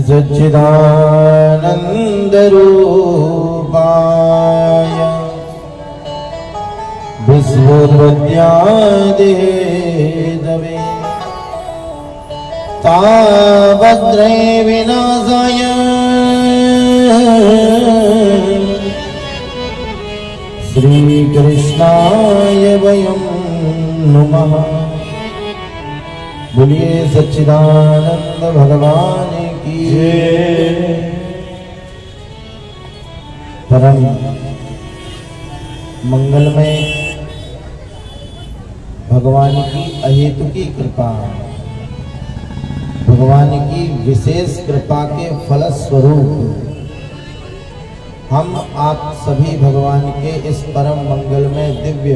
सच्चिदानंद रूपाय विश्वोत्पत्त्यादिहेतवे ताभद्रे विनाशाय श्रीकृष्णाय वयं नमः। बोलिए सच्चिदानंद भगवान की परम मंगलमय भगवान की अहेतुकी कृपा, भगवान की विशेष कृपा के फलस्वरूप हम आप सभी भगवान के इस परम मंगलमय दिव्य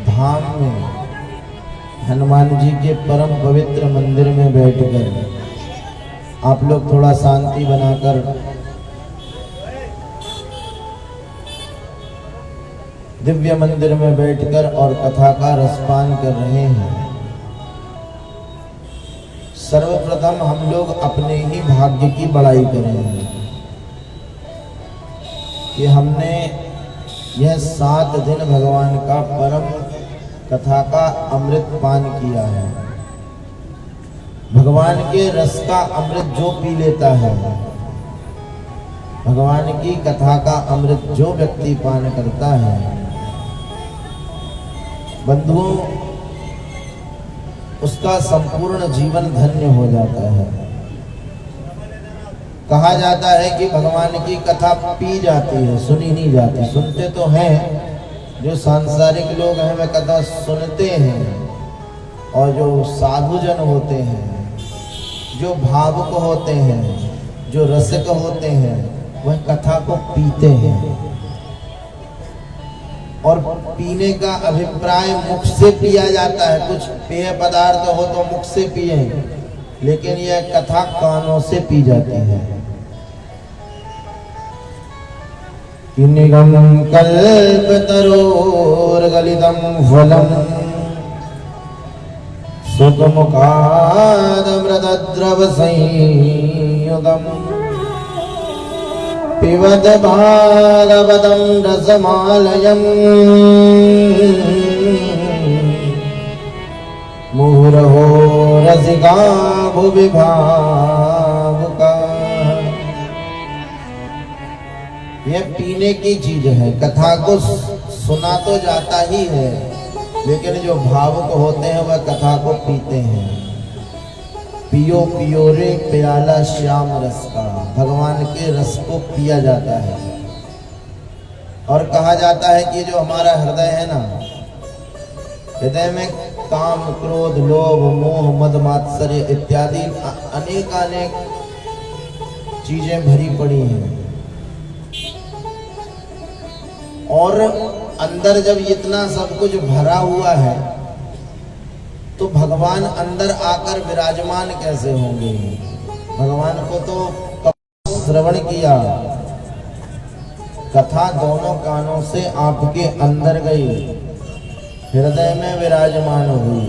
धाम में हनुमान जी के परम पवित्र मंदिर में बैठकर आप लोग थोड़ा शांति बनाकर दिव्य मंदिर में बैठकर और कथा का रसपान कर रहे हैं। सर्वप्रथम हम लोग अपने ही भाग्य की बड़ाई करेंगे कि हमने यह 7 दिन भगवान का परम कथा का अमृत पान किया है। भगवान के रस का अमृत जो पी लेता है, भगवान की कथा का अमृत जो व्यक्ति पान करता है, बंधुओं, उसका संपूर्ण जीवन धन्य हो जाता है। कहा जाता है कि भगवान की कथा पी जाती है, सुनी नहीं जाती। सुनते तो हैं, जो सांसारिक लोग हैं वे कथा सुनते हैं, और जो साधुजन होते हैं, जो भावुक होते हैं, जो रसिक होते हैं, वह कथा को पीते हैं। और पीने का अभिप्राय मुख से पिया जाता है। कुछ पेय पदार्थ हो तो मुख से पिए, लेकिन यह कथा कानों से पी जाती है। निगम कल्पतरोर्गलितं फलम् सुखमुखादमृतद्रवसंयुतम् पिबत भागवतं रसमालयम् मुहुरहो रसिका भुवि भावुका। यह पीने की चीज है। कथा को सुना तो जाता ही है, लेकिन जो भावुक होते हैं वह कथा को पीते हैं। पियो पियो रे प्याला श्याम रस का, भगवान के रस को पिया जाता है। और कहा जाता है कि जो हमारा हृदय है ना, हृदय में काम, क्रोध, लोभ, मोह, मद, मात्सर्य इत्यादि अनेक चीजें भरी पड़ी हैं। और अंदर जब इतना सब कुछ भरा हुआ है तो भगवान अंदर आकर विराजमान कैसे होंगे? भगवान को तो श्रवण किया, कथा दोनों कानों से आपके अंदर गई, हृदय में विराजमान हुई।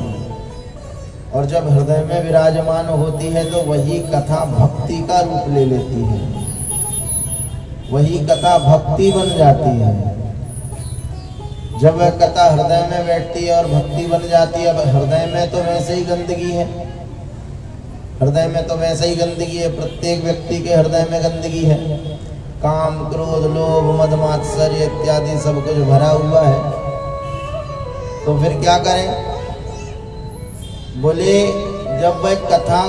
और जब हृदय में विराजमान होती है तो वही कथा भक्ति का रूप ले लेती है, वही कथा भक्ति बन जाती है। जब वह कथा हृदय में बैठती है और भक्ति बन जाती है। अब हृदय में तो वैसे ही गंदगी है, हृदय में तो वैसे ही गंदगी है, प्रत्येक व्यक्ति के हृदय में गंदगी है। काम, क्रोध, लोभ, मद, मात्सर्य इत्यादि सब कुछ भरा हुआ है। तो फिर क्या करें? बोले, जब वह कथा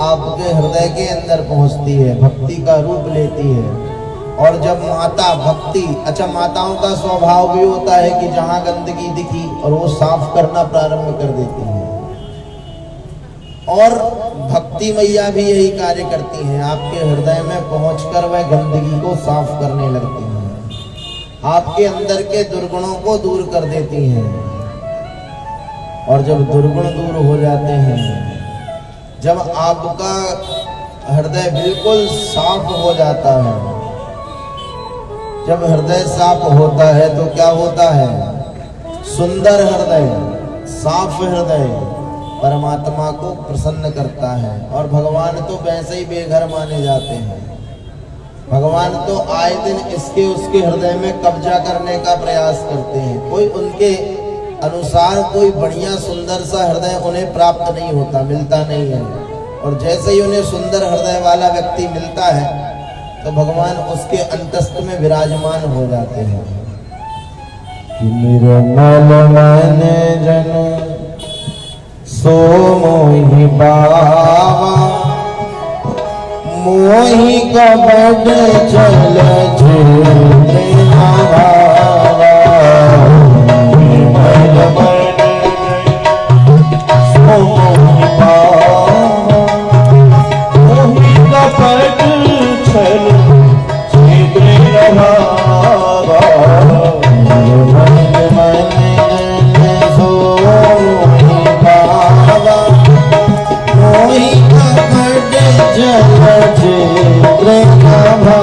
आपके हृदय के अंदर पहुंचती है, भक्ति का रूप लेती है, और जब माता भक्ति, अच्छा माताओं का स्वभाव भी होता है कि जहां गंदगी दिखी और वो साफ करना प्रारंभ कर देती हैं। और भक्ति मैया भी यही कार्य करती हैं, आपके हृदय में पहुंचकर वह गंदगी को साफ करने लगती हैं, आपके अंदर के दुर्गुणों को दूर कर देती हैं। और जब दुर्गुण दूर हो जाते हैं, जब आपका हृदय बिल्कुल साफ हो जाता है, जब हृदय साफ होता है तो क्या होता है? सुंदर हृदय, साफ हृदय परमात्मा को प्रसन्न करता है। और भगवान तो वैसे ही बेघर माने जाते हैं। भगवान तो आए दिन इसके उसके हृदय में कब्जा करने का प्रयास करते हैं। कोई उनके अनुसार कोई बढ़िया सुंदर सा हृदय उन्हें प्राप्त नहीं होता, मिलता नहीं है। और जैसे ही उन्हें सुंदर हृदय वाला व्यक्ति मिलता है तो भगवान उसके अंतस्थ में विराजमान हो जाते हैं। निर्मल मन जन सो मोहि बाबा, मोहि कबड चल झूले बाबा। निर्मल मन सो मोहि बाबा, मोहि कबड चल झूले बाबा।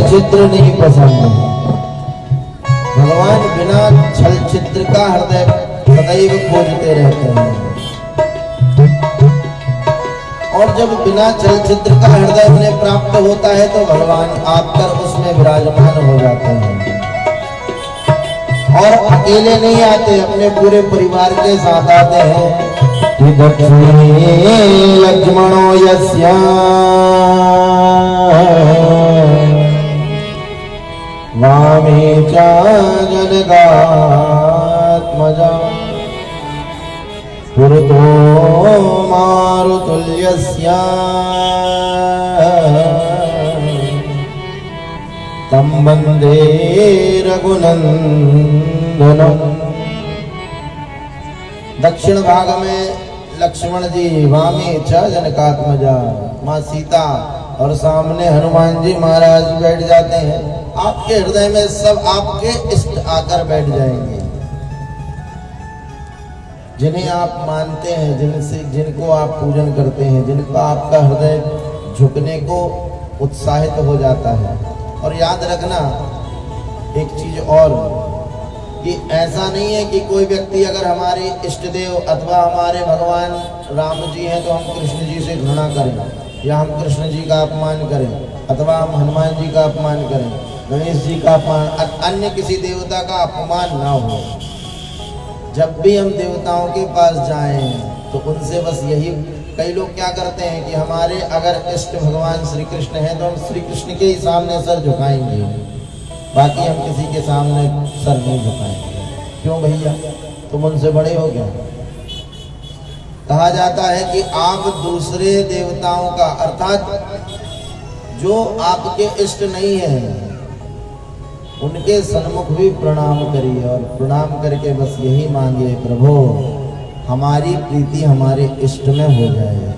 चित्र नहीं पसंद है। भगवान बिना छल चित्र का हृदय सदैव खोजते रहते हैं। और जब बिना छल चित्र का हृदय उन्हें प्राप्त होता है तो भगवान आकर उसमें विराजमान हो जाते हैं। और अकेले नहीं आते, अपने पूरे परिवार के साथ आते हैं। लक्ष्मणो यस्या वामे च जनकात्मजा पुरतो मारुतुल्यस्य तं वन्दे रघुनन्दनम्। दक्षिण भाग में लक्ष्मण जी, वामे च जनकात्मजा माँ सीता, और सामने हनुमान जी महाराज बैठ जाते हैं। आपके हृदय में सब आपके इष्ट आकर बैठ जाएंगे, जिन्हें आप मानते हैं, जिनको आप पूजन करते हैं, जिनका आपका हृदय झुकने को उत्साहित हो जाता है। और याद रखना एक चीज और, कि ऐसा नहीं है कि कोई व्यक्ति अगर हमारे इष्ट देव अथवा हमारे भगवान राम जी हैं तो हम कृष्ण जी से घृणा करें, या हम कृष्ण जी का अपमान करें, अथवा हम हनुमान जी का अपमान करें, गणेश जी का अपमान, अन्य किसी देवता का अपमान ना हो। जब भी हम देवताओं के पास जाएं तो उनसे बस यही, कई लोग क्या करते हैं कि हमारे अगर इष्ट भगवान श्री कृष्ण हैं तो हम श्री कृष्ण के ही सामने सर झुकाएंगे, बाकी हम किसी के सामने सर नहीं झुकाएंगे। क्यों भैया, तुम उनसे बड़े हो गए। कहा जाता है कि आप दूसरे देवताओं का, अर्थात जो आपके इष्ट नहीं है, उनके सन्मुख भी प्रणाम करिए। और प्रणाम करके बस यही मांगिए, प्रभु हमारी प्रीति हमारे इष्ट में हो जाए,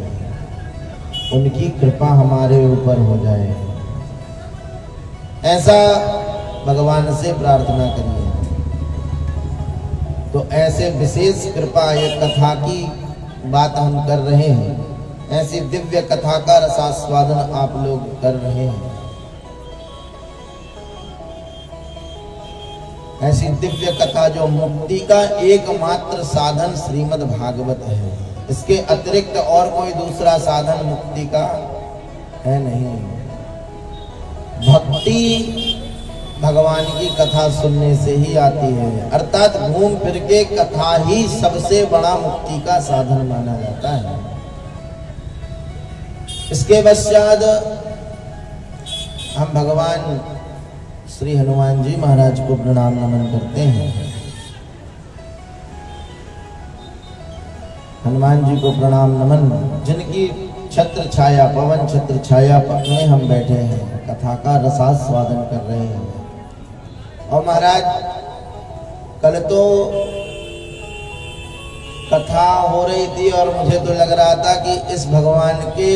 उनकी कृपा हमारे ऊपर हो जाए, ऐसा भगवान से प्रार्थना करिए। तो ऐसे विशेष कृपा, ये कथा की बात हम कर रहे हैं, ऐसी दिव्य कथा का रसास्वादन आप लोग कर रहे हैं। ऐसी दिव्य कथा जो मुक्ति का एकमात्र साधन श्रीमद् भागवत है, इसके अतिरिक्त और कोई दूसरा साधन मुक्ति का है नहीं। भक्ति भगवान की कथा सुनने से ही आती है, अर्थात घूम फिर के कथा ही सबसे बड़ा मुक्ति का साधन माना जाता है। इसके पश्चात हम भगवान श्री हनुमान जी महाराज को प्रणाम नमन करते हैं। हनुमान जी को प्रणाम नमन, जिनकी छत्र छाया, पवन छत्र छाया में हम बैठे हैं, कथा का रसास्वादन कर रहे हैं। और महाराज कल तो कथा हो रही थी और मुझे तो लग रहा था कि इस भगवान के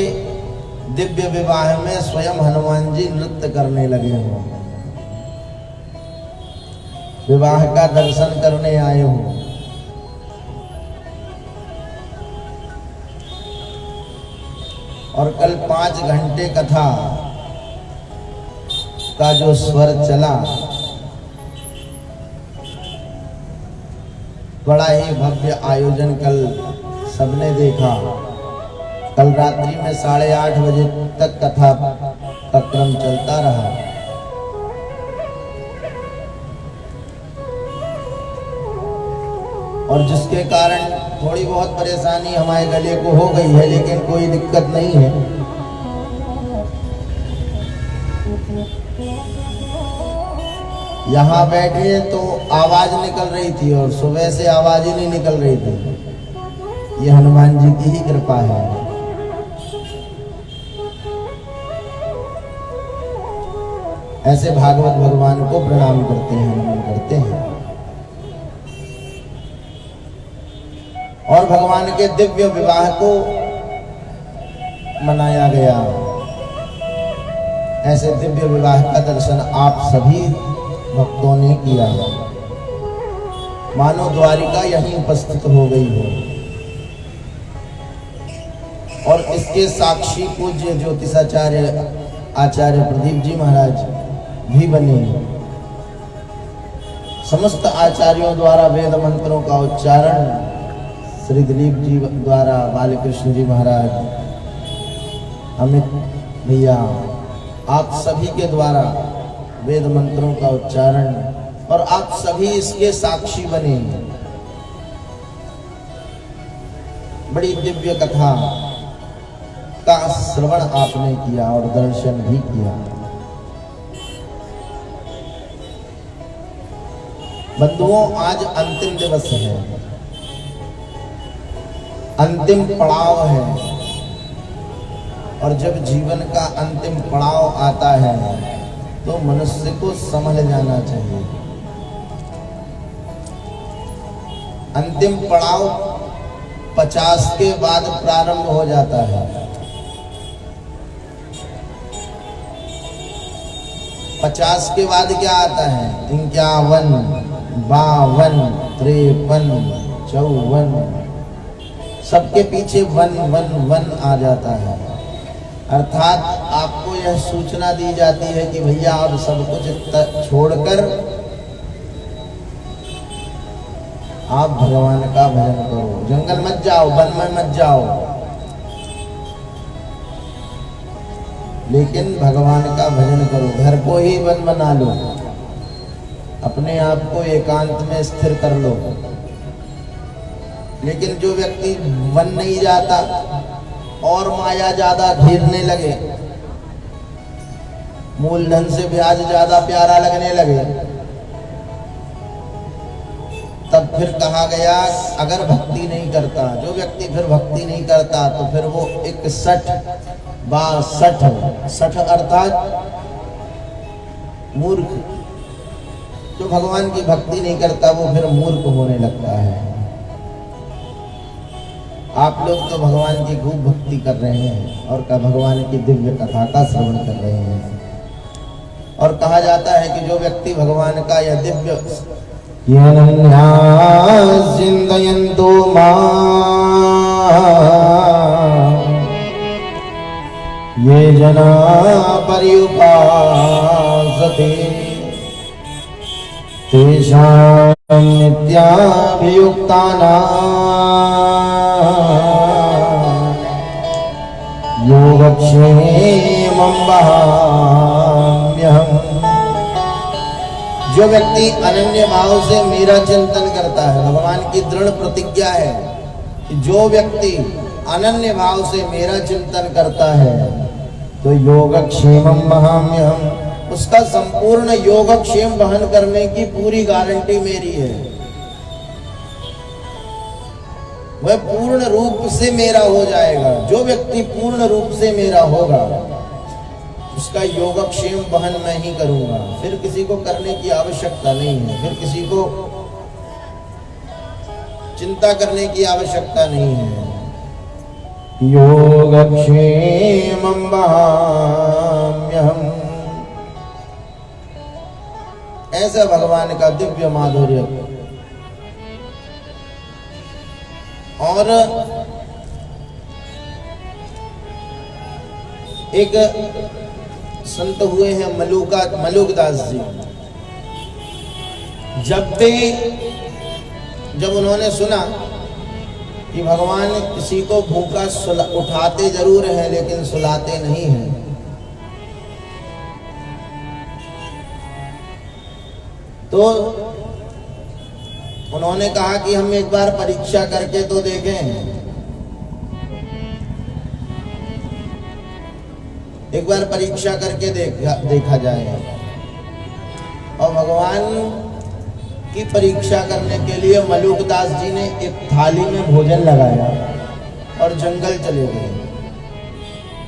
दिव्य विवाह में स्वयं हनुमान जी नृत्य करने लगे हों, विवाह का दर्शन करने आए हों। और कल 5 घंटे कथा का जो स्वर चला, बड़ा ही भव्य आयोजन कल सबने देखा। कल रात्रि में 8:30 बजे तक कथा का क्रम चलता रहा। और जिसके कारण थोड़ी बहुत परेशानी हमारे गले को हो गई है, लेकिन कोई दिक्कत नहीं है। यहाँ बैठे तो आवाज निकल रही थी और सुबह से आवाज ही नहीं निकल रही थी। ये हनुमान जी की ही कृपा है। ऐसे भागवत भगवान को प्रणाम करते हैं, नमन करते हैं। और भगवान के दिव्य विवाह को मनाया गया। ऐसे दिव्य विवाह का दर्शन आप सभी भक्तों ने किया। मानो द्वारिका यहीं उपस्थित हो गई हो। और इसके साक्षी पूज्य ज्योतिषाचार्य आचार्य प्रदीप जी महाराज भी बने। समस्त आचार्यों द्वारा वेद मंत्रों का उच्चारण श्री दिलीप जी द्वारा, बालकृष्ण जी महाराज, अमित भैया, आप सभी के द्वारा वेद मंत्रों का उच्चारण, और आप सभी इसके साक्षी बने। बड़ी दिव्य कथा का श्रवण आपने किया और दर्शन भी किया। बंधुओं, आज अंतिम दिवस है, अंतिम पड़ाव है। और जब जीवन का अंतिम पड़ाव आता है तो मनुष्य को संभल जाना चाहिए। अंतिम पड़ाव 50 के बाद प्रारंभ हो जाता है। 50 के बाद क्या आता है? 51, 52, 53, 54, सबके पीछे 111 आ जाता है। अर्थात आपको यह सूचना दी जाती है कि भैया अब सब कुछ छोड़कर आप भगवान का भजन करो। जंगल मत जाओ, वन में मत जाओ, लेकिन भगवान का भजन करो। घर को ही वन बना लो, अपने आप को एकांत में स्थिर कर लो। लेकिन जो व्यक्ति वन नहीं जाता और माया ज्यादा घेरने लगे, मूलधन से ब्याज ज्यादा प्यारा लगने लगे, तब फिर कहा गया अगर भक्ति नहीं करता, जो व्यक्ति फिर भक्ति नहीं करता तो फिर वो 61 अर्थात मूर्ख। जो भगवान की भक्ति नहीं करता वो फिर मूर्ख होने लगता है। आप लोग तो भगवान की खूब भक्ति कर रहे हैं और भगवान की दिव्य कथा का श्रवण कर रहे हैं। और कहा जाता है कि जो व्यक्ति भगवान का यह दिव्य चिंतयन्तो ये जना पर्युपासते तेषां नित्याभियुक्तानां योगक्षेमं वहाम्यहम्। जो व्यक्ति अनन्य भाव से मेरा चिंतन करता है, भगवान की दृढ़ प्रतिज्ञा है कि जो व्यक्ति अनन्य भाव से मेरा चिंतन करता है तो योगक्षेमं वहाम्यहम्, उसका संपूर्ण योगक्षेम वहन करने की पूरी गारंटी मेरी है। वह पूर्ण रूप से मेरा हो जाएगा। जो व्यक्ति पूर्ण रूप से मेरा होगा उसका योगक्षेम वहन मैं ही करूंगा। फिर किसी को करने की आवश्यकता नहीं है, फिर किसी को चिंता करने की आवश्यकता नहीं है। योगक्षेमं वहाम्यहम्, ऐसा भगवान का दिव्य माधुर्य। और एक संत हुए हैं मलुकदास जी। जब उन्होंने सुना कि भगवान किसी को भूखा उठाते जरूर हैं लेकिन सुलाते नहीं हैं, तो उन्होंने कहा कि हम एक बार परीक्षा करके तो देखें, एक बार परीक्षा करके देखा जाए। और भगवान की परीक्षा करने के लिए मलुकदास जी ने एक थाली में भोजन लगाया और जंगल चले गए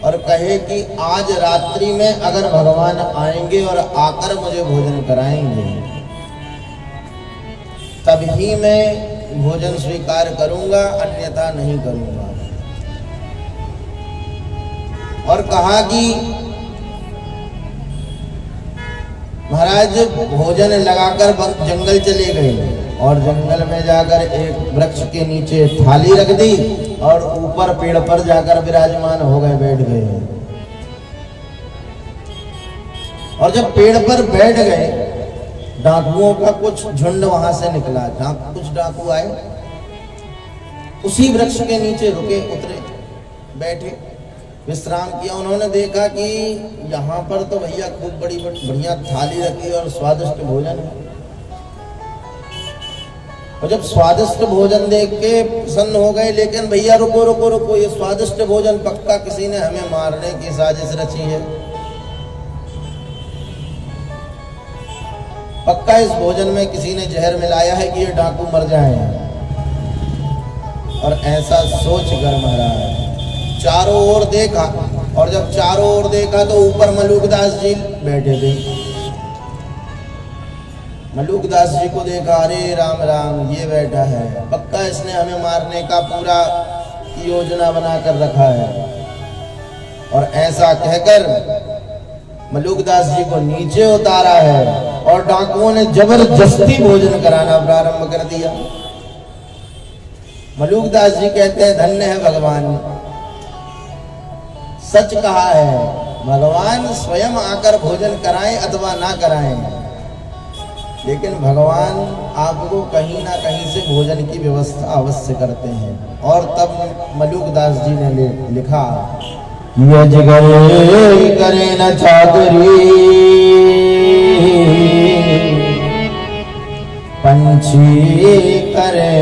और कहे कि आज रात्रि में अगर भगवान आएंगे और आकर मुझे भोजन कराएंगे तभी मैं भोजन स्वीकार करूंगा, अन्यथा नहीं करूंगा। और कहा कि महाराज भोजन लगाकर जंगल चले गए और जंगल में जाकर एक वृक्ष के नीचे थाली रख दी और ऊपर पेड़ पर जाकर विराजमान हो गए, बैठ गए। और जब पेड़ पर बैठ गए, डाकुओं का कुछ झुंड वहां से निकला। कुछ डाकू आए, उसी वृक्ष के नीचे रुके, उतरे, बैठे, विश्राम किया। उन्होंने देखा कि यहाँ पर तो भैया खूब बड़ी बढ़िया थाली रखी और स्वादिष्ट भोजन है। और जब स्वादिष्ट भोजन देख के प्रसन्न हो गए, लेकिन भैया रुको रुको रुको, ये स्वादिष्ट भोजन पक्का किसी ने हमें मारने की साजिश रची है, पक्का इस भोजन में किसी ने जहर मिलाया है कि ये डाकू मर जाए। और ऐसा सोच कर महाराज चारों ओर देखा, और जब चारों ओर देखा तो ऊपर मलुकदास जी बैठे थे। मलुकदास जी को देखा, अरे राम राम, ये बैठा है, पक्का इसने हमें मारने का पूरा योजना बना कर रखा है। और ऐसा कहकर मलुकदास जी को नीचे उतारा है और डाकुओं ने जबरदस्ती भोजन कराना प्रारंभ कर दिया। मलुकदास जी कहते हैं, धन्य है भगवान, सच कहा है, भगवान स्वयं आकर भोजन कराएं अथवा ना कराएं, लेकिन भगवान आपको कहीं ना कहीं से भोजन की व्यवस्था अवश्य करते हैं। और तब मलुकदास जी ने लिखा, यजगर करे न चाकरी, पंछी करे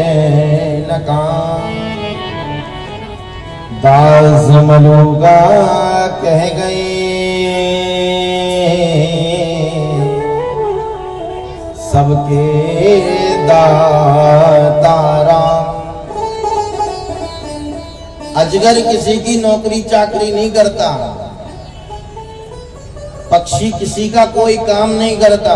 न काम, दास मलुका कह गए सबके दाता राम। अजगर किसी की नौकरी चाकरी नहीं करता, पक्षी किसी का कोई काम नहीं करता,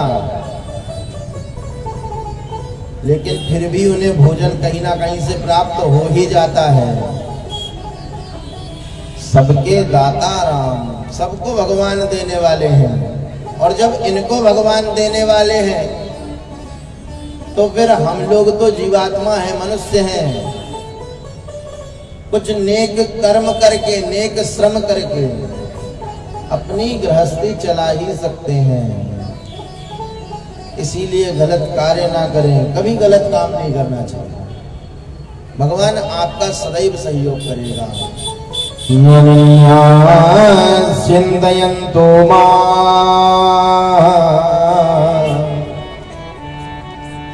लेकिन फिर भी उन्हें भोजन कहीं ना कहीं से प्राप्त हो ही जाता है। सबके दाता राम, सबको भगवान देने वाले हैं। और जब इनको भगवान देने वाले हैं तो फिर हम लोग तो जीवात्मा है, मनुष्य हैं, कुछ नेक कर्म करके, नेक श्रम करके अपनी गृहस्थी चला ही सकते हैं। इसीलिए गलत कार्य ना करें, कभी गलत काम नहीं करना चाहिए। भगवान आपका सदैव सहयोग करेगा। चिंतयन्तो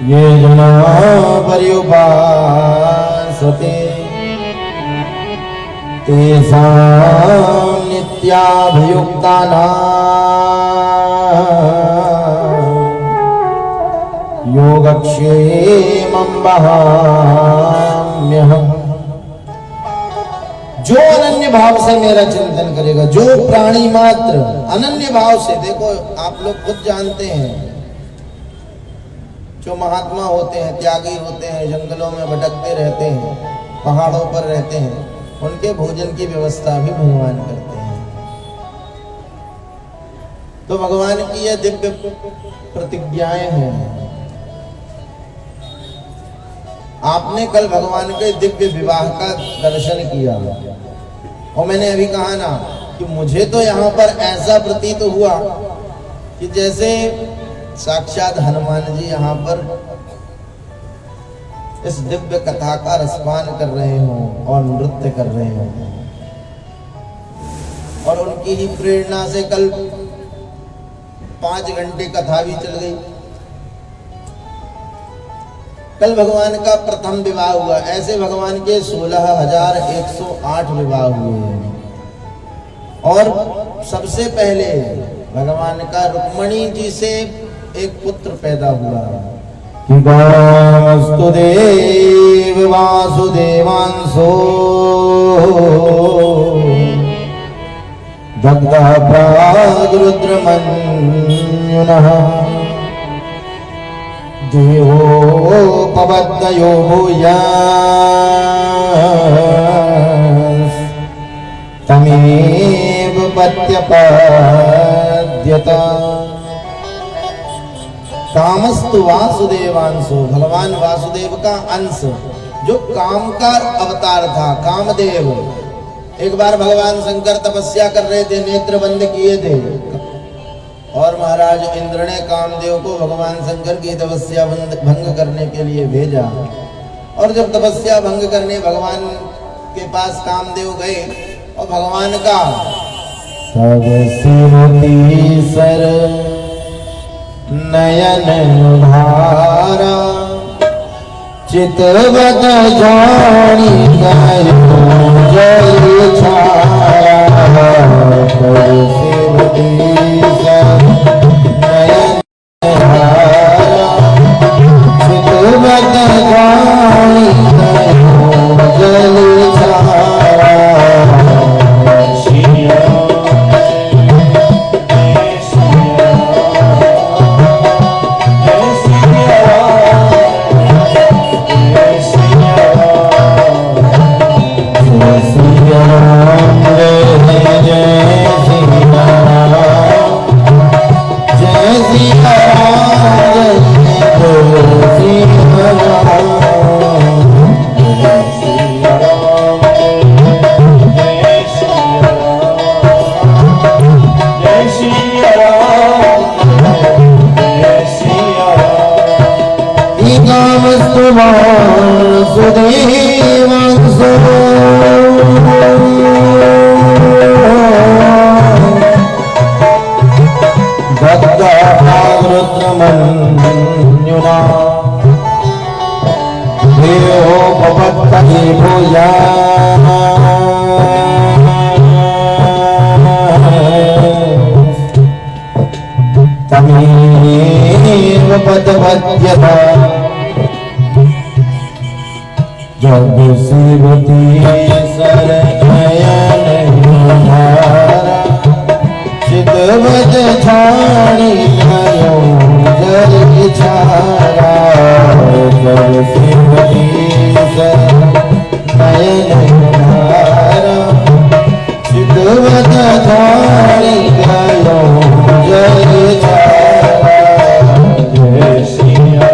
ये जना पर्युपासते तेषां नित्याभियुक्तानां योगक्षेमं वहाम्यहम्। जो अनन्य भाव से मेरा चिंतन करेगा, जो प्राणी मात्र अनन्य भाव से, देखो आप लोग खुद जानते हैं, जो महात्मा होते हैं, त्यागी होते हैं, जंगलों में भटकते रहते हैं, पहाड़ों पर रहते हैं, उनके भोजन की व्यवस्था भी भगवान करते हैं। तो भगवान की यह दिव्य प्रतिज्ञाएं हैं। आपने कल भगवान के दिव्य विवाह का दर्शन किया, और मैंने अभी कहा ना कि मुझे तो यहाँ पर ऐसा प्रतीत हुआ कि जैसे साक्षात हनुमान जी यहाँ पर इस दिव्य कथा का रसपान कर रहे हों और नृत्य कर रहे हों, और उनकी ही प्रेरणा से कल 5 घंटे कथा भी चल गई। कल भगवान का प्रथम विवाह हुआ। ऐसे भगवान के 16,108 विवाह हुए हैं। और सबसे पहले भगवान का रुक्मणी जी से एक पुत्र पैदा हुआ। वासुदेव वासुदेवांसो दग्धः प्राग्रुद्रमन्युनः देहोपबद्धयो भूयात् तमेव प्रत्यपद्यत। कामस्तु वासुदेवांशो, भगवान वासुदेव का अंश जो काम का अवतार था, कामदेव। एक बार भगवान शंकर तपस्या कर रहे थे, नेत्र बंद किए थे, और महाराज इंद्र ने कामदेव को भगवान शंकर की तपस्या भंग करने के लिए भेजा। और जब तपस्या भंग करने भगवान के पास कामदेव गए और भगवान का सर नयन धारा चितवत जानी गयो जल छाया नयन धारा चितवत जानी गयो जल छाया। जब शिवती सर नयन धारा चितवत छाणी गयो जल छाया। जब शिवती सर नयन धारा चितवत छाणी गयो जल छाया। जय सिया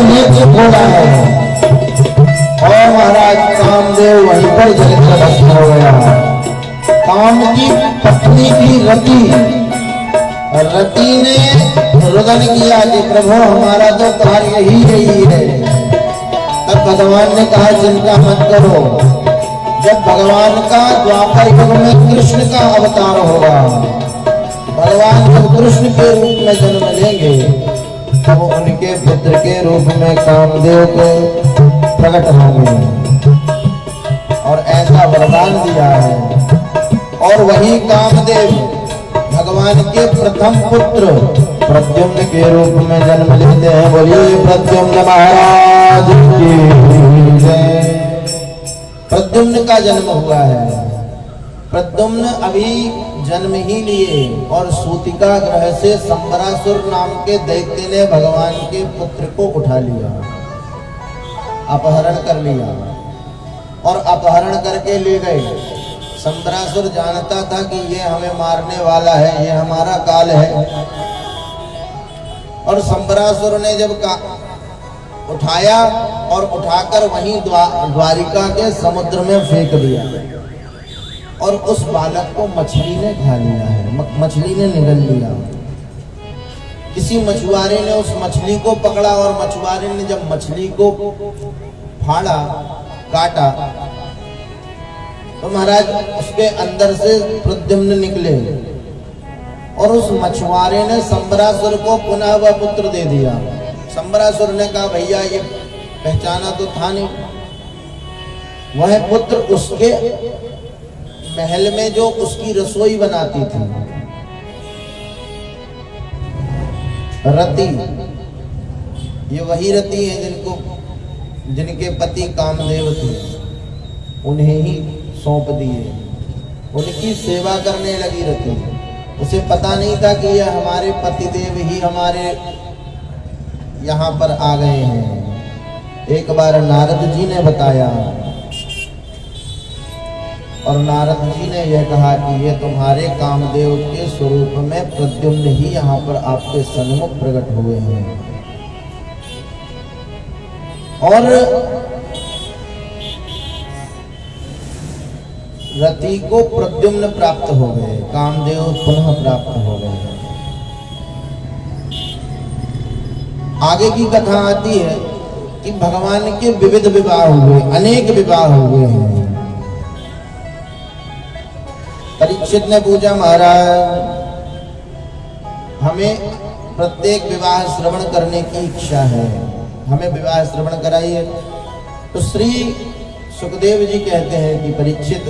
नेत्र खोला है और महाराज कामदेव वहीं पर जलकर भस्म हो गया। काम की पत्नी की रति ने रुदन किया कि प्रभु हमारा तो कार्य ही यही है। तब भगवान ने कहा चिंता मत करो, जब भगवान का द्वापर युग में कृष्ण का अवतार होगा, भगवान जब कृष्ण के रूप में जन्म लेंगे तब उनके पुत्र के रूप में कामदेव को प्रकट होंगे। और ऐसा वरदान दिया है। और वही कामदेव भगवान के प्रथम पुत्र प्रद्युम्न के रूप में जन्म लेते हैं। बोलिए प्रद्युम्न महाराज की जय। प्रद्युम्न का जन्म हुआ है। प्रद्युम्न अभी जन्म ही लिए और सूतिका ग्रह से संबरासुर नाम के दैत्य ने भगवान के पुत्र को उठा लिया, अपहरण कर लिया और अपहरण करके ले गए। संबरासुर जानता था कि ये हमें मारने वाला है, ये हमारा काल है। और संबरासुर ने जब उठाया और उठाकर वहीं द्वारिका के समुद्र में फेंक दिया और उस बालक को मछली ने खा लिया है, मछली ने निगल लिया। किसी मछुआरे ने उस मछली को पकड़ा और मछुआरे ने जब मछली को फाड़ा, काटा, तो महाराज उसके अंदर से प्रद्युम्न निकले और उस मछुआरे ने संबरासुर को पुनः वह पुत्र दे दिया। संबरासुर ने कहा भैया ये पहचाना तो था नहीं, वह पुत्र उसके महल में जो उसकी रसोई बनाती थी, रति, ये वही रति है जिनके पति कामदेव थे, उन्हें ही सौंप दिए, उनकी सेवा करने लगी रति। उसे पता नहीं था कि यह हमारे पतिदेव ही हमारे यहाँ पर आ गए हैं। एक बार नारद जी ने बताया और नारद जी ने यह कहा कि ये तुम्हारे कामदेव के स्वरूप में प्रद्युम्न ही यहाँ पर आपके सन्मुख प्रकट हुए हैं। और रति को प्रद्युम्न प्राप्त हो गए, कामदेव पुनः प्राप्त हो गए। आगे की कथा आती है कि भगवान के विविध विवाह हुए, अनेक विवाह हुए हैं। परीक्षित ने पूछा महाराज हमें प्रत्येक विवाह श्रवण करने की इच्छा है, हमें विवाह श्रवण कराइए। तो श्री सुखदेव जी कहते हैं कि परीक्षित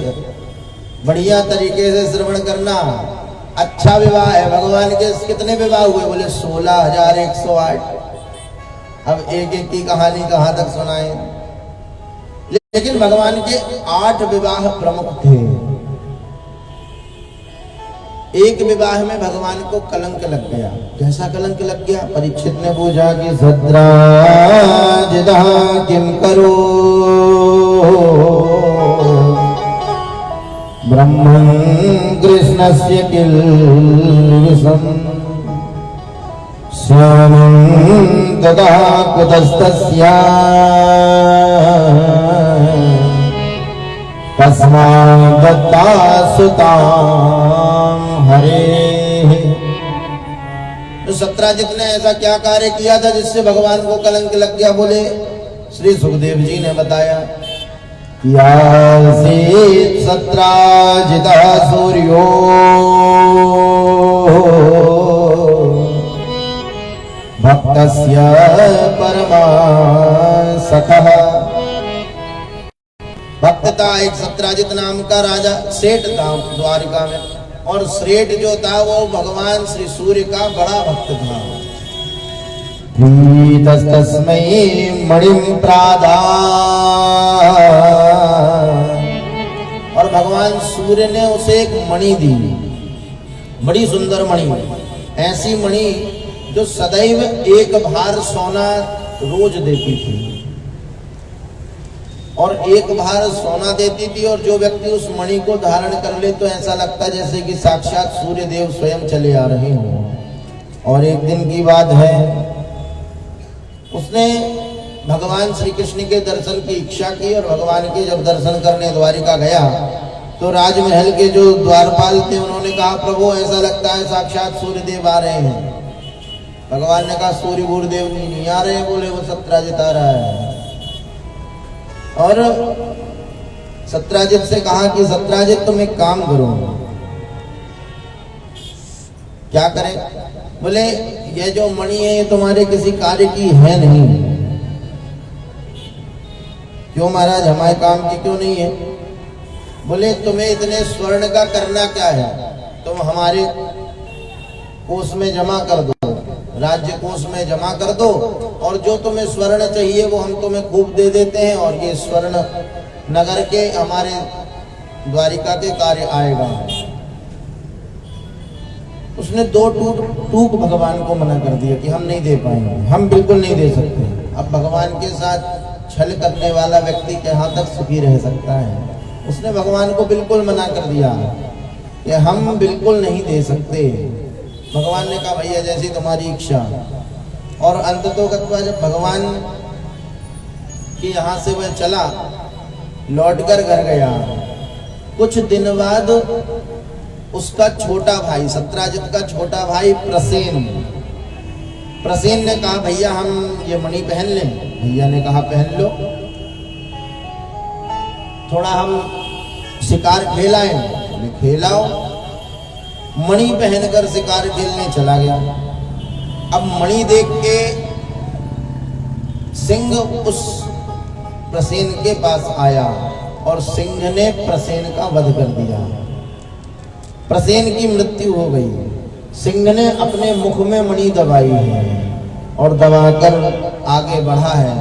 बढ़िया तरीके से श्रवण करना, अच्छा विवाह है। भगवान के कितने विवाह हुए? बोले 16,108। अब एक एक की कहानी कहां तक सुनाए, लेकिन भगवान के 8 विवाह प्रमुख थे। एक विवाह में भगवान को कलंक लग गया। कैसा कलंक लग गया? परीक्षित ने पूछा कि सद्राजिदा किम करो ब्रह्मन् कृष्णस्य किल्विषम् श्यामं तदा कुतस्तस्या तस्मात् दत्ता सुतां हरे। तो सत्राजित ने ऐसा क्या कार्य किया था जिससे भगवान को कलंक लग गया? बोले श्री सुखदेव जी ने बताया कि आसीत् सत्राजितः सूर्यो भक्तस्य परमा सखः। भक्त था एक सत्राजित नाम का राजा, सेठ था द्वारिका में, और सेठ जो था वो भगवान श्री सूर्य का बड़ा भक्त था। तस्मै मणिं प्रादा, और भगवान सूर्य ने उसे एक मणि दी, बड़ी सुंदर मणि, ऐसी मणि जो सदैव एक भार सोना रोज देती थी, और एक भार सोना देती थी। और जो व्यक्ति उस मणि को धारण कर ले तो ऐसा लगता जैसे कि साक्षात सूर्य देव स्वयं चले आ रहे हों। और एक दिन की बात है, उसने भगवान श्री कृष्ण के दर्शन की इच्छा की, और भगवान के जब दर्शन करने द्वारिका गया तो राजमहल के जो द्वारपाल थे उन्होंने कहा प्रभु ऐसा लगता है साक्षात सूर्य देव आ रहे हैं। भगवान ने कहा सूर्य गुरुदेव नहीं आ रहे। बोले वो सत्राजित आ रहा है। और सत्राजित से कहा कि सत्राजित तुम एक काम करो। क्या करें? बोले ये जो मणि है ये तुम्हारे किसी कार्य की है नहीं। क्यों महाराज, हमारे काम की क्यों नहीं है? बोले तुम्हें इतने स्वर्ण का करना क्या है, तुम हमारे कोष में जमा कर दो, राज्य कोष में जमा कर दो, और जो तुम्हें स्वर्ण चाहिए वो हम तुम्हें खूब दे देते हैं। और ये स्वर्ण नगर के हमारे द्वारिका के कार्य आएगा। उसने दो टूक भगवान को मना कर दिया कि हम नहीं दे पाएंगे, हम बिल्कुल नहीं दे सकते। अब भगवान के साथ छल करने वाला व्यक्ति कहाँ तक सुखी रह सकता है। उसने भगवान को बिल्कुल मना कर दिया कि हम बिल्कुल नहीं दे सकते। भगवान ने कहा भैया जैसी तुम्हारी इच्छा। और अंततोगत्वा जब भगवान कि यहाँ से वह चला, लौटकर घर गया, कुछ दिन बाद उसका छोटा भाई, सत्राजित का छोटा भाई प्रसेन ने कहा भैया हम ये मणि पहन लें। भैया ने कहा पहन लो, थोड़ा हम शिकार खेलाएं। खेलाओ। मणि पहनकर शिकार खेलने चला गया। अब मणि देख के सिंह उस प्रसेन के पास आया और सिंह ने प्रसेन का वध कर दिया। प्रसेन की मृत्यु हो गई। सिंह ने अपने मुख में मणि दबाई है और दबाकर आगे बढ़ा है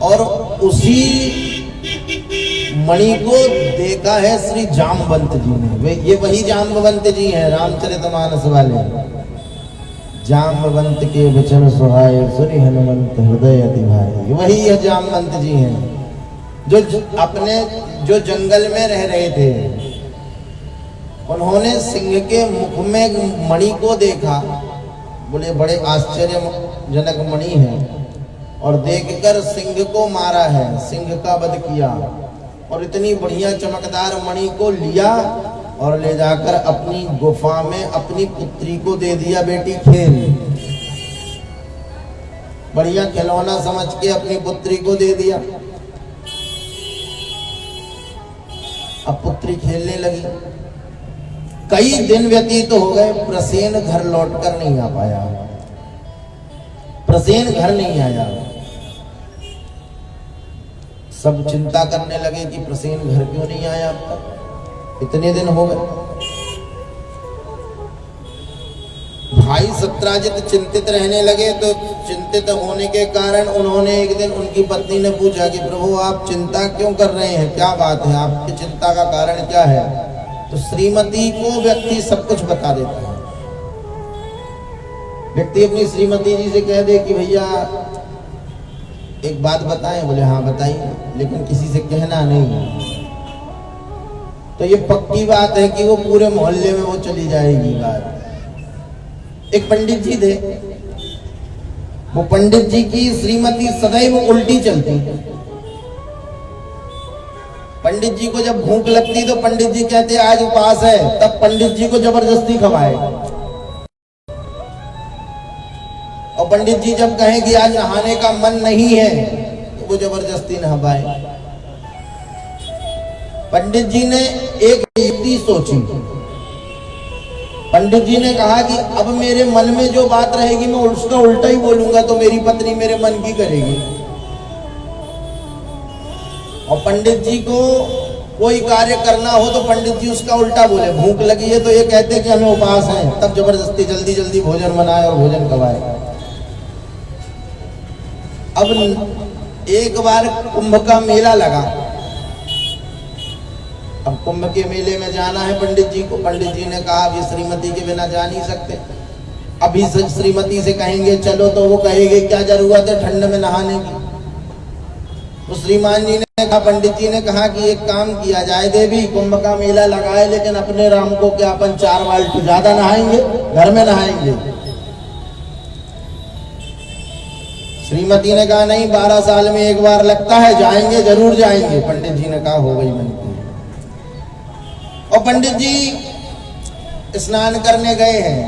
और उसी मणि को देखा है श्री जामवंत जी ने। ये वही जामवंत जी हैं, रामचरितमानस वाले। जामवंत के वचन सुहाए सुनि हनुमंत हृदय अति भाई। वही यह जामवंत जी हैं जो जंगल में रह रहे थे। उन्होंने सिंह के मुख में मणि को देखा, बोले बड़े आश्चर्यजनक मणि है, और देखकर सिंह को मारा है, सिंह का वध किया और इतनी बढ़िया चमकदार मणि को लिया और ले जाकर अपनी गुफा में अपनी पुत्री को दे दिया। बेटी खेल, बढ़िया खिलौना समझ के अपनी पुत्री को दे दिया। अब पुत्री खेलने लगी। कई दिन व्यतीत हो गए, प्रसेन घर लौटकर नहीं आ पाया। प्रसेन घर नहीं आया। सब चिंता करने लगे कि प्रसेन घर क्यों नहीं आया अब तक, इतने दिन हो गए। भाई सत्राजित चिंतित रहने लगे। तो चिंतित होने के कारण उन्होंने एक दिन उनकी पत्नी ने पूछा कि प्रभु आप चिंता क्यों कर रहे हैं, क्या बात है, आपकी चिंता का कारण क्या है। तो श्रीमती को व्यक्ति सब कुछ बता देता है। व्यक्ति अपनी श्रीमती जी से कह दे कि भैया एक बात बताएं, बोले हाँ बताइए, लेकिन किसी से कहना नहीं। तो ये पक्की बात है कि वो पूरे मोहल्ले में वो चली जाएगी बात। एक पंडित जी थे, वो पंडित जी की श्रीमती सदैव उल्टी चलती। पंडित जी को जब भूख लगती तो पंडित जी कहते आज उपास है, तब पंडित जी को जबरदस्ती खवाए। और पंडित जी जब कहें कि आज नहाने का मन नहीं है तो वो जबरदस्ती नहवाए। पंडित जी ने एक युक्ति सोची। पंडित जी ने कहा कि अब मेरे मन में जो बात रहेगी मैं उसका उल्टा ही बोलूंगा तो मेरी पत्नी मेरे मन की करेगी। और पंडित जी को कोई कार्य करना हो तो पंडित जी उसका उल्टा बोले। भूख लगी है तो ये कहते कि हमें उपास है, तब जबरदस्ती जल्दी जल्दी भोजन बनाए और भोजन करवाए। अब एक बार कुंभ का मेला लगा। अब कुंभ के मेले में जाना है पंडित जी को। पंडित जी ने कहा अभी श्रीमती के बिना जा नहीं सकते। अभी श्रीमती से कहेंगे चलो तो वो कहेगी क्या जरूरत है ठंड में नहाने की। तो श्रीमान जी ने कहा, पंडित जी ने कहा कि एक काम किया जाए, देवी कुंभ का मेला लगाए लेकिन अपने राम को क्या अपन 4 बाल्टी ज्यादा नहाएंगे, घर में नहाएंगे। श्रीमती ने कहा नहीं, 12 साल में एक बार लगता है, जाएंगे जरूर जाएंगे। पंडित जी ने कहा हो गई मनती। और पंडित जी स्नान करने गए हैं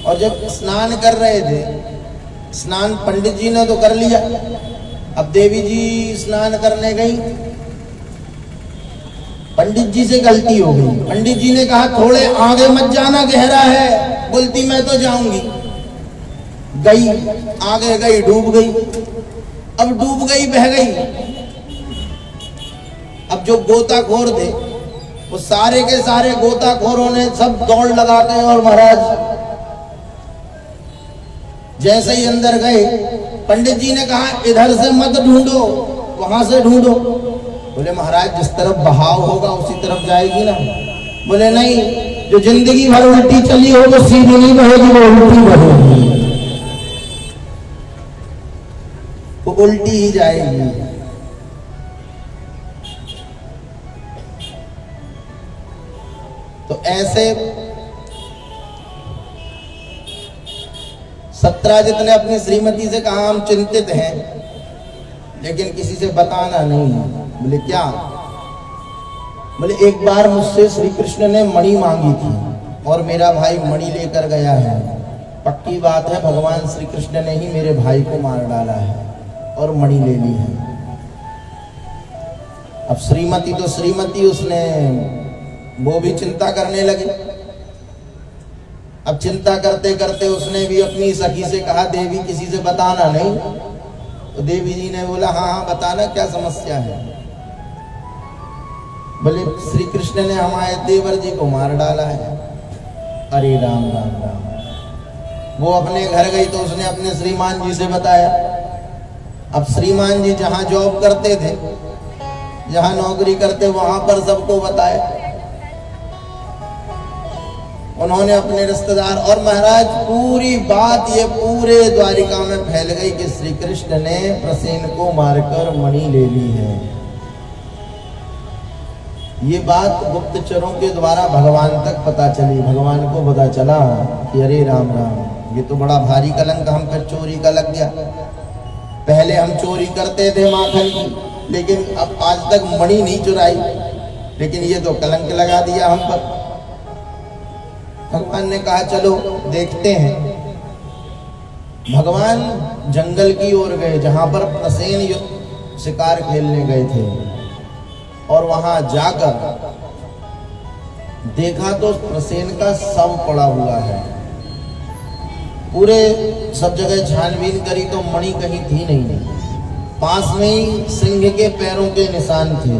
और जब स्नान कर रहे थे, स्नान पंडित जी ने तो कर लिया, अब देवी जी स्नान करने गई। पंडित जी से गलती हो गई। पंडित जी ने कहा थोड़े आगे मत जाना, गहरा है। बोलती मैं तो जाऊंगी। गई, आगे गई, डूब गई। अब डूब गई, बह गई। अब जो गोताखोर थे वो सारे के सारे गोताखोरों ने सब दौड़ लगाते हैं और महाराज जैसे ही अंदर गए, पंडित जी ने कहा इधर से मत ढूंढो, वहां से ढूंढो। बोले महाराज जिस तरफ बहाव होगा उसी तरफ जाएगी ना। बोले नहीं, जो जिंदगी भर उल्टी चली हो वो सीधी नहीं बहेगी, वो उल्टी बहेगी, वो उल्टी ही जाएगी। तो ऐसे सत्यराजित ने अपनी श्रीमती से कहा हम चिंतित हैं, लेकिन किसी से बताना नहीं। बोले क्या? बोले एक बार मुझसे श्री कृष्ण ने मणि मांगी थी और मेरा भाई मणि लेकर गया है। पक्की बात है भगवान श्री कृष्ण ने ही मेरे भाई को मार डाला है और मणि ले ली है। अब श्रीमती तो श्रीमती, उसने वो भी चिंता करने लगी। अब चिंता करते करते उसने भी अपनी सखी से कहा देवी किसी से बताना नहीं। तो देवी जी ने बोला हाँ हाँ बताना, क्या समस्या है? बोले श्री कृष्ण ने हमारे देवर जी को मार डाला है। अरे राम राम राम। वो अपने घर गई तो उसने अपने श्रीमान जी से बताया। अब श्रीमान जी जहां जॉब करते थे, जहां नौकरी करते, वहां पर सबको बताया। उन्होंने अपने रिश्तेदार, और महाराज पूरी बात ये पूरे द्वारिका में फैल गई कि श्री कृष्ण ने प्रसेन को मारकर मणि ले ली है। ये बात गुप्तचरों के द्वारा भगवान तक पता चली। भगवान को पता चला कि अरे राम राम, ये तो बड़ा भारी कलंक हम पर चोरी का लग गया। पहले हम चोरी करते थे माखन की, लेकिन अब आज तक मणि नहीं चुराई, लेकिन ये तो कलंक लगा दिया हम पर। भगवान ने कहा चलो देखते हैं। भगवान जंगल की ओर गए जहां पर प्रसेन शिकार खेलने गए थे, और वहां जाकर देखा तो प्रसेन का शव पड़ा हुआ है। पूरे सब जगह छानबीन करी तो मणि कहीं थी नहीं। पास में ही सिंह के पैरों के निशान थे।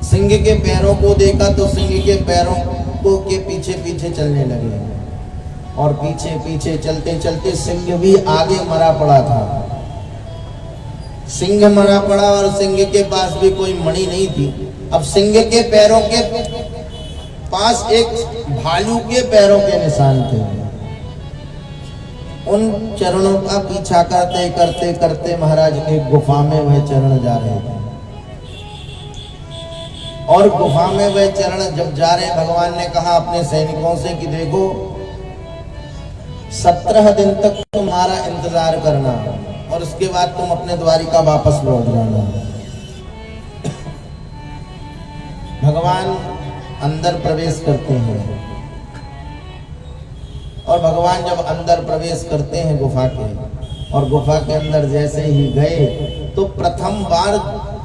सिंह के पैरों को देखा तो सिंह के पैरों को के पीछे पीछे चलने लगे, और पीछे पीछे चलते चलते सिंह भी आगे मरा पड़ा था। सिंह मरा पड़ा और सिंह के पास भी कोई मणि नहीं थी। अब सिंह के पैरों के पास एक भालू के पैरों के निशान थे। उन चरणों का पीछा करते करते करते महाराज एक गुफा में वह चरण जा रहे थे, और गुफा में वह चरण जब जा रहे, भगवान ने कहा अपने सैनिकों से कि देखो 17 दिन तक तुम्हारा इंतजार करना, और उसके बाद तुम अपने द्वारिका वापस लौट जाना। भगवान अंदर प्रवेश करते हैं, और भगवान जब अंदर प्रवेश करते हैं गुफा के, और गुफा के अंदर जैसे ही गए तो प्रथम बार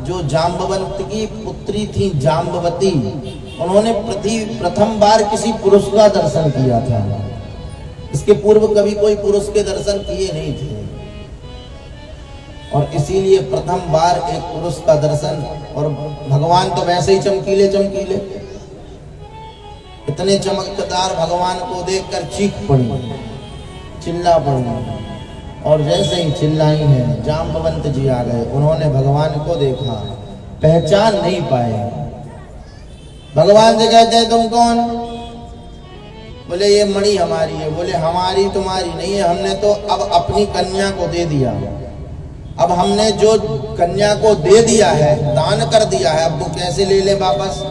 जो जाम्बवंत की पुत्री थी जाम्बवती, उन्होंने प्रथम बार किसी पुरुष का दर्शन किया था। इसके पूर्व कभी कोई पुरुष के दर्शन किए नहीं थे, और इसीलिए प्रथम बार एक पुरुष का दर्शन। और भगवान तो वैसे ही चमकीले चमकीले, इतने चमकदार भगवान को देखकर चीख पड़ी, चिल्ला पड़ी, और जैसे ही चिल्लाई है जाम्बवंत जी आ गए। उन्होंने भगवान को देखा, पहचान नहीं पाए। भगवान से कहते हैं तुम कौन? बोले ये मणि हमारी है। बोले हमारी तुम्हारी नहीं है, हमने तो अब अपनी कन्या को दे दिया। अब हमने जो कन्या को दे दिया है, दान कर दिया है, अब वो कैसे ले ले वापस?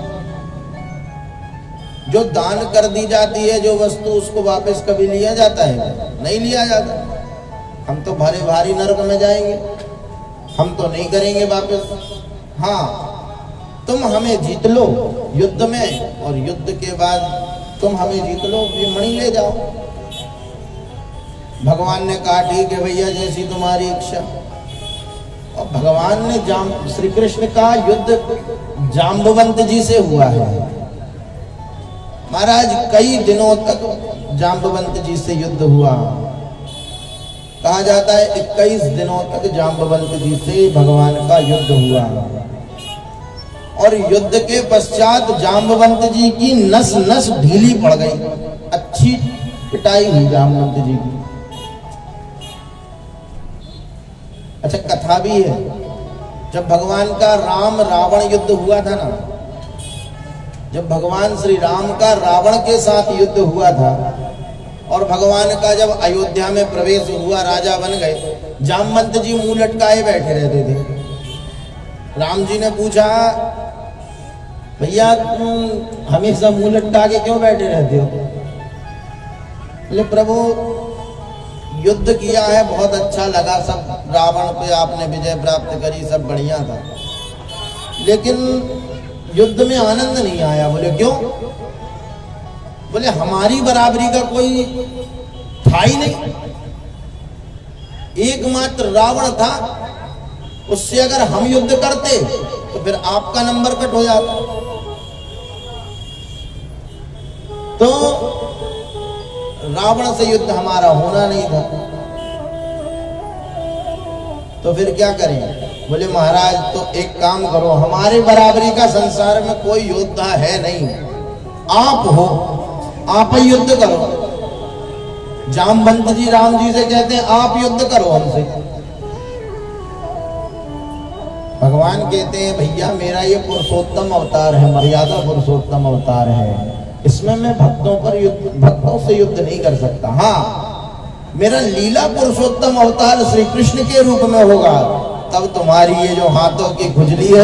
जो दान कर दी जाती है जो वस्तु, उसको वापस कभी लिया जाता है? नहीं लिया जाता। हम तो भरे भारी नरक में जाएंगे, हम तो नहीं करेंगे वापस। हाँ, तुम हमें जीत लो युद्ध में, और युद्ध के बाद तुम हमें जीत लो, ये मणि ले जाओ। भगवान ने कहा ठीक है भैया, जैसी तुम्हारी इच्छा। और भगवान ने श्री कृष्ण का युद्ध जाम्बवंत जी से हुआ है। महाराज कई दिनों तक जाम्बवंत जी से युद्ध हुआ। कहा जाता है 21 दिनों तक जाम्बवंत जी से भगवान का युद्ध हुआ, और युद्ध के पश्चात जाम्बवंत जी की नस नस ढीली पड़ गई। अच्छी पिटाई हुई जाम्बवंत जी की। अच्छा, कथा भी है, जब भगवान का राम रावण युद्ध हुआ था ना, जब भगवान श्री राम का रावण के साथ युद्ध हुआ था और भगवान का जब अयोध्या में प्रवेश हुआ, राजा बन गए, जामवंत जी मुंह लटकाए बैठे रहते थे। राम जी ने पूछा, भैया तुम हमेशा मुंह लटका के क्यों बैठे रहते हो? बोले प्रभु युद्ध किया है, बहुत अच्छा लगा, सब रावण पे आपने विजय प्राप्त करी, सब बढ़िया था, लेकिन युद्ध में आनंद नहीं आया। बोले क्यों? बोले हमारी बराबरी का कोई था ही नहीं, एकमात्र रावण था, उससे अगर हम युद्ध करते तो फिर आपका नंबर कट हो जाता। तो रावण से युद्ध हमारा होना नहीं था, तो फिर क्या करें? बोले महाराज तो एक काम करो, हमारे बराबरी का संसार में कोई योद्धा है नहीं, आप हो, आप ही युद्ध करो। जामवंत जी राम जी से कहते हैं आप युद्ध करो हमसे। भगवान कहते हैं भैया मेरा ये पुरुषोत्तम अवतार है, मर्यादा पुरुषोत्तम अवतार है, इसमें मैं भक्तों से युद्ध नहीं कर सकता। हाँ, मेरा लीला पुरुषोत्तम अवतार श्री कृष्ण के रूप में होगा, तब तुम्हारी ये जो हाथों की खुजली है